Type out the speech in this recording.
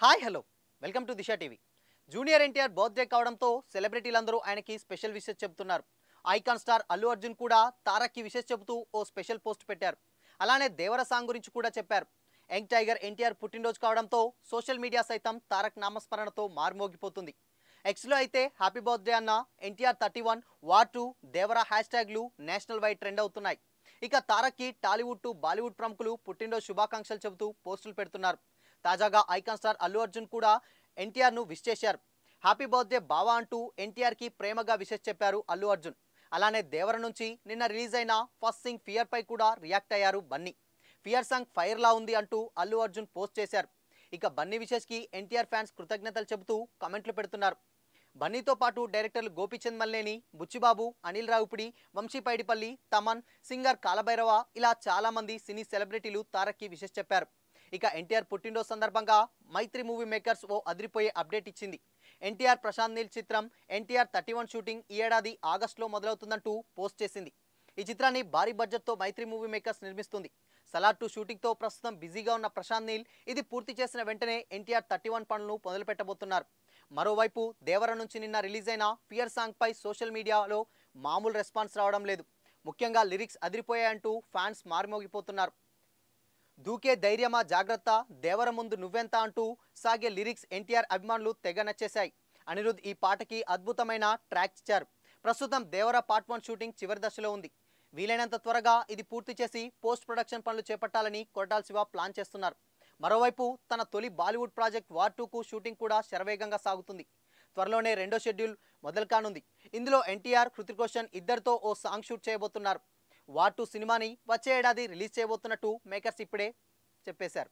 Hi hello welcome to Disha TV. Junior NTR birthday కావడంతో సెలబ్రిటీలందరూ ఆయనకి special wishes చెబుతున్నారు. Icon star Allu Arjun కూడా తారక్కి విషెస్ చెబుతూ ఓ స్పెషల్ పోస్ట్ పెట్టారు. అలానే దేవర సాంగ్ గురించి కూడా చెప్పారు. యంగ్ టైగర్ ఎన్టీఆర్ పుట్టినరోజు కావడంతో సోషల్ మీడియా సైతం తారక్ నామస్మరణతో మారుమోగిపోతుంది. ఎక్స్లో అయితే హ్యాపీ బర్త్డే అన్న ఎన్టీఆర్ 31 వార్ 2 దేవర హ్యాష్ ట్యాగ్లు నేషనల్ వైడ్ ట్రెండ్ అవుతున్నాయి. ఇక తారక్కి టాలీవుడ్ టు బాలీవుడ్ ప్రముఖులు పుట్టినరోజు శుభాకాంక్షలు చెబుతూ పోస్టులు పెడుతున్నారు. తాజాగా ఐకాన్ స్టార్ అల్లు అర్జున్ కూడా ఎన్టీఆర్ను విష్ చేశారు. హ్యాపీ బర్త్డే బావా అంటూ ఎన్టీఆర్కి ప్రేమగా విషెస్ చెప్పారు అల్లు అర్జున్. అలానే దేవర నుంచి నిన్న రిలీజ్ అయిన ఫస్ట్ సింగ్ ఫియర్ పై కూడా రియాక్ట్ అయ్యారు బన్నీ. ఫియర్ సాంగ్ ఫైర్ లా ఉంది అంటూ అల్లు అర్జున్ పోస్ట్ చేశారు. ఇక బన్నీ విషెస్ కి ఎన్టీఆర్ ఫ్యాన్స్ కృతజ్ఞతలు చెబుతూ కమెంట్లు పెడుతున్నారు. బన్నీతో పాటు డైరెక్టర్లు గోపీచంద్ మల్లేని, బుచ్చిబాబు, అనిల్ రావుపుడి, వంశీ పైడిపల్లి, తమన్, సింగర్ కాలభైరవ ఇలా చాలా మంది సినీ సెలబ్రిటీలు తారక్కి విషెస్ చెప్పారు. ఇక ఎన్టీఆర్ పుట్టినరోజు సందర్భంగా మైత్రి మూవీ మేకర్స్ ఓ అదిరిపోయే అప్డేట్ ఇచ్చింది. ఎన్టీఆర్ ప్రశాంత్ నీల్ చిత్రం ఎన్టీఆర్ 31 షూటింగ్ ఈ ఏడాది ఆగస్టులో మొదలవుతుందంటూ పోస్ట్ చేసింది. ఈ చిత్రాన్ని భారీ బడ్జెట్తో మైత్రి మూవీ మేకర్స్ నిర్మిస్తుంది. సలార్ 2 షూటింగ్తో ప్రస్తుతం బిజీగా ఉన్న ప్రశాంత్ నీల్ ఇది పూర్తి చేసిన వెంటనే ఎన్టీఆర్ 31 పనులను మొదలుపెట్టబోతున్నారు. మరోవైపు దేవర నుంచి నిన్న రిలీజ్ అయిన ఫియర్ సాంగ్ పై సోషల్ మీడియాలో మామూలు రెస్పాన్స్ రావడం లేదు. ముఖ్యంగా లిరిక్స్ అదిరిపోయాయంటూ ఫ్యాన్స్ మారుమోగిపోతున్నారు. దూకే ధైర్యమా జాగ్రత్త, దేవర ముందు నువ్వెంత అంటూ సాగే లిరిక్స్ ఎన్టీఆర్ అభిమానులు తెగ నచ్చేశాయి. అనిరుద్ ఈ పాటకి అద్భుతమైన ట్రాక్ ఇచ్చారు. ప్రస్తుతం దేవర పార్ట్ 1 షూటింగ్ చివరి దశలో ఉంది. వీలైనంత త్వరగా ఇది పూర్తి చేసి పోస్ట్ ప్రొడక్షన్ పనులు చేపట్టాలని కొరటాల శివ ప్లాన్ చేస్తున్నారు. మరోవైపు తన తొలి బాలీవుడ్ ప్రాజెక్ట్ వార్ 2కు షూటింగ్ కూడా శరవేగంగా సాగుతుంది. త్వరలోనే రెండో షెడ్యూల్ మొదలు కానుంది. ఇందులో ఎన్టీఆర్, హృతిక్ రోషన్ ఇద్దరితో ఓ సాంగ్ షూట్ చేయబోతున్నారు. వార్ 2 సినిమాని వచ్చే ఏడాది రిలీజ్ చేయబోతున్నట్టు మేకర్స్ ఇప్పుడే చెప్పేశారు.